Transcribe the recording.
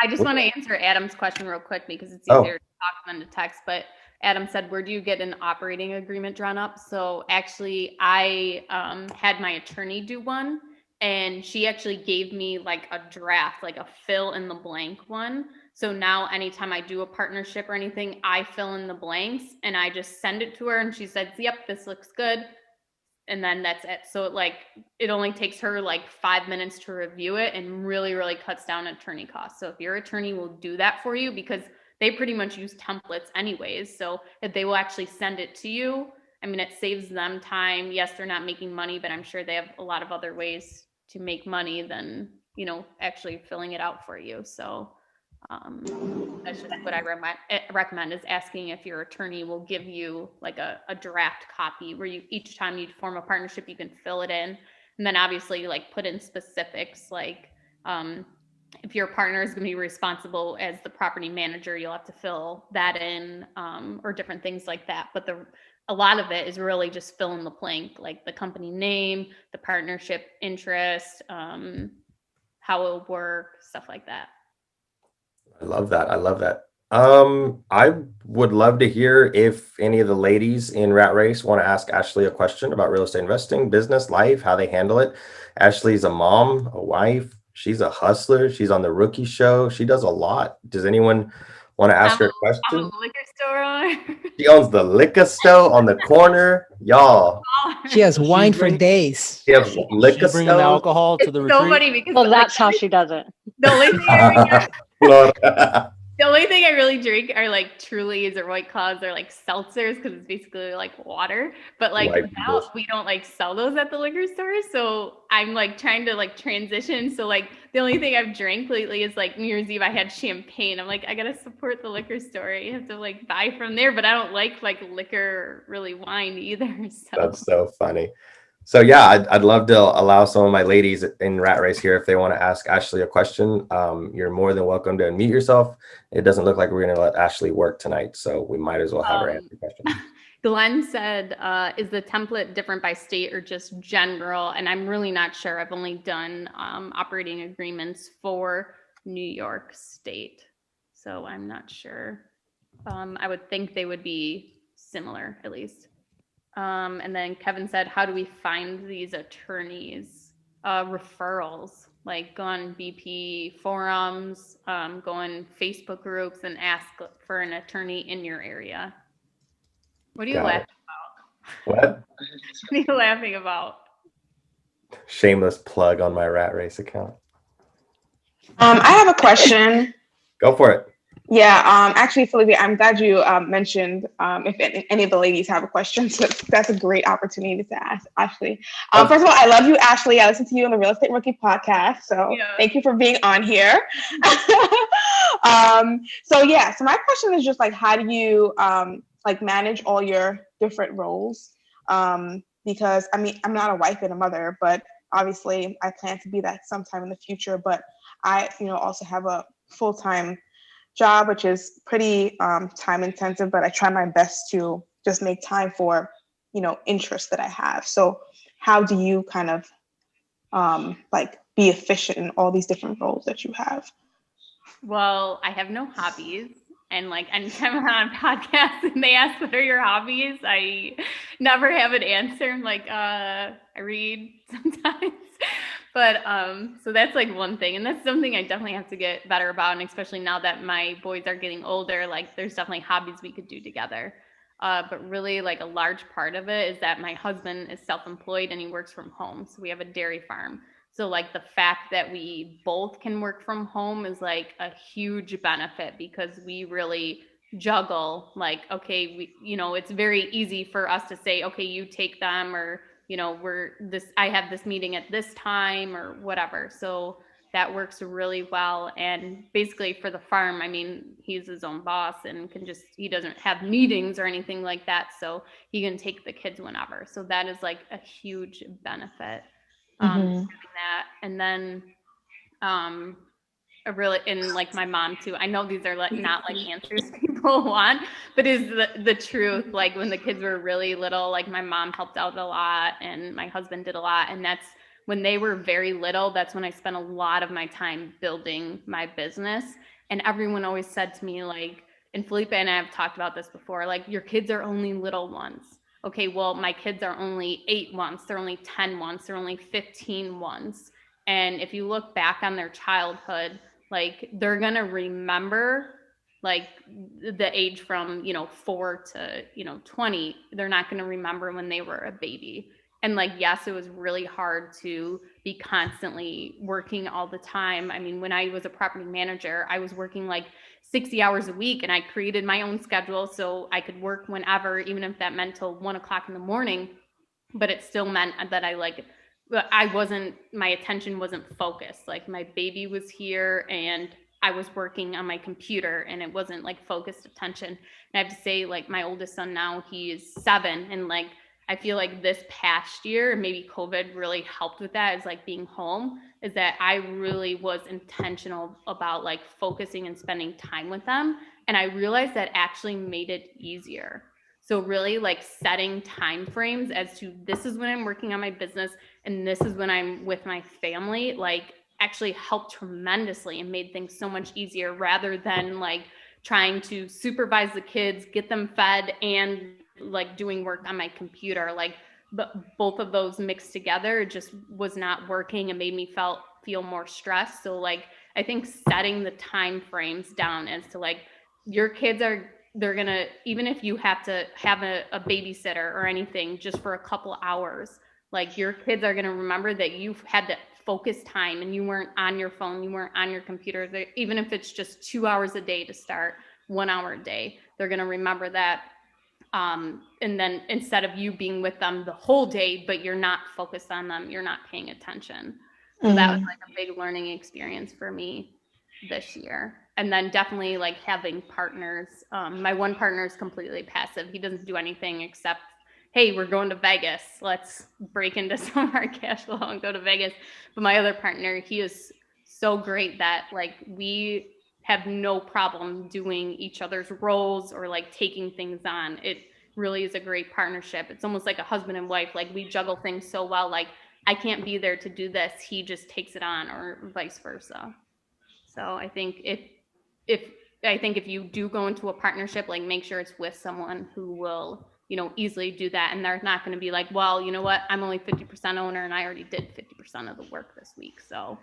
I just want to answer Adam's question real quick because it's Oh, easier to talk than to text. But Adam said, where do you get an operating agreement drawn up? So actually, I had my attorney do one, and she actually gave me like a draft, like a fill in the blank one. So now anytime I do a partnership or anything, I fill in the blanks and I just send it to her, and she says, yep, this looks good. And then that's it. So it only takes her like 5 minutes to review it and really, really cuts down attorney costs. So if your attorney will do that for you, because they pretty much use templates anyways. So if they will actually send it to you, I mean, it saves them time. Yes, they're not making money, but I'm sure they have a lot of other ways to make money than, actually filling it out for you. So that's just what I recommend is asking if your attorney will give you like a draft copy where you each time you form a partnership, you can fill it in. And then obviously like put in specifics like if your partner is going to be responsible as the property manager, you'll have to fill that in or different things like that. But a lot of it is really just fill in the blank, like the company name, the partnership interest, how it'll work, stuff like that. I love that. I love that. I would love to hear if any of the ladies in Rat Race want to ask Ashley a question about real estate investing, business, life, how they handle it. Ashley's a mom, a wife. She's a hustler. She's on the Rookie Show. She does a lot. Does anyone want to ask I'm a, her a I'm question? a liquor store owner. She owns the liquor store on the corner. Y'all, She has She wine for bring days. she have she liquor bringing the stores. alcohol to It's the so retreat. funny because Well, like that's how she does it. the only thing I really Florida. the only thing I really drink are like Trulies or White Claws or like seltzers because it's basically like water. But like White people. we don't like sell those at the liquor store. So I'm like trying to like transition. So like the only thing I've drank lately is like New Year's Eve I had champagne. I'm like, I gotta support the liquor store. You have to like buy from there, but I don't like liquor or really wine either. So That's so funny. So yeah, I'd love to allow some of my ladies in Rat Race here if they want to ask Ashley a question. You're more than welcome to unmute yourself. It doesn't look like we're going to let Ashley work tonight, so we might as well have her answer the question. Glenn said, is the template different by state or just general? And I'm really not sure. I've only done operating agreements for New York State. So I'm not sure. I would think they would be similar at least. And then Kevin said, how do we find these attorneys? Referrals, like go on BP forums, go on Facebook groups and ask for an attorney in your area. What are you Got laughing it. What? What are you laughing about? Shameless plug on my Rat Race account. I have a question. Go for it. Yeah, actually, Felipe, I'm glad you mentioned if any of the ladies have a question. So that's a great opportunity to ask Ashley. First of all, I love you, Ashley. I listen to you on the Real Estate Rookie podcast. So Thank you for being on here. So my question is just like, how do you like manage all your different roles? Because I mean, I'm not a wife and a mother, but obviously I plan to be that sometime in the future. But I, also have a full-time job, which is pretty time intensive, but I try my best to just make time for, interests that I have. So how do you kind of like be efficient in all these different roles that you have? Well, I have no hobbies. And like anytime I'm on a podcast and they ask what are your hobbies, I never have an answer. I'm like, I read sometimes. But so that's like one thing. And that's something I definitely have to get better about. And especially now that my boys are getting older, like there's definitely hobbies we could do together. But really like a large part of it is that my husband is self-employed and he works from home. So we have a dairy farm. So like the fact that we both can work from home is like a huge benefit because we really juggle like, okay, it's very easy for us to say, okay, you take them or, I have this meeting at this time or whatever. So that works really well. And basically for the farm, I mean, he's his own boss and he doesn't have meetings or anything like that. So he can take the kids whenever. So that is like a huge benefit. That. And then and like my mom too. I know these are like not like answers people want, but is the truth. Like when the kids were really little, like my mom helped out a lot and my husband did a lot. And that's when they were very little, that's when I spent a lot of my time building my business. And everyone always said to me, like, and Felipe and I have talked about this before, like, your kids are only little ones. Okay, well, my kids are only 8 once, they're only 10 once, they're only 15 once. And if you look back on their childhood, like, they're gonna remember like the age from 4 to 20. They're not going to remember when they were a baby. And like, yes, it was really hard to be constantly working all the time. I mean, when I was a property manager, I was working like 60 hours a week, and I created my own schedule so I could work whenever, even if that meant till 1 o'clock in the morning. But it still meant that my attention wasn't focused. Like, my baby was here and I was working on my computer, and it wasn't like focused attention. And I have to say, like, my oldest son now, he is 7, and like, I feel like this past year, maybe COVID really helped with that, is like being home, is that I really was intentional about like focusing and spending time with them. And I realized that actually made it easier. So really like setting time frames as to, this is when I'm working on my business and this is when I'm with my family, like, actually helped tremendously and made things so much easier, rather than like trying to supervise the kids, get them fed, and like doing work on my computer. Like, but both of those mixed together just was not working and made me feel more stressed. So like, I think setting the time frames down as to like, your kids are, they're gonna, even if you have to have a babysitter or anything just for a couple hours, like, your kids are gonna remember that you've had that focus time and you weren't on your phone, you weren't on your computer. Even if it's just 2 hours a day to start, 1 hour a day, they're gonna remember that. And then instead of you being with them the whole day, but you're not focused on them, you're not paying attention. So that was like a big learning experience for me this year. And then definitely like having partners. My one partner is completely passive. He doesn't do anything except, hey, we're going to Vegas. Let's break into some of our cash flow and go to Vegas. But my other partner, he is so great that like, we have no problem doing each other's roles or like taking things on. It really is a great partnership. It's almost like a husband and wife. Like, we juggle things so well. Like, I can't be there to do this, he just takes it on, or vice versa. So I think if if you do go into a partnership, like, make sure it's with someone who will, easily do that. And they're not going to be like, well, you know what, I'm only 50% owner and I already did 50% of the work this week. So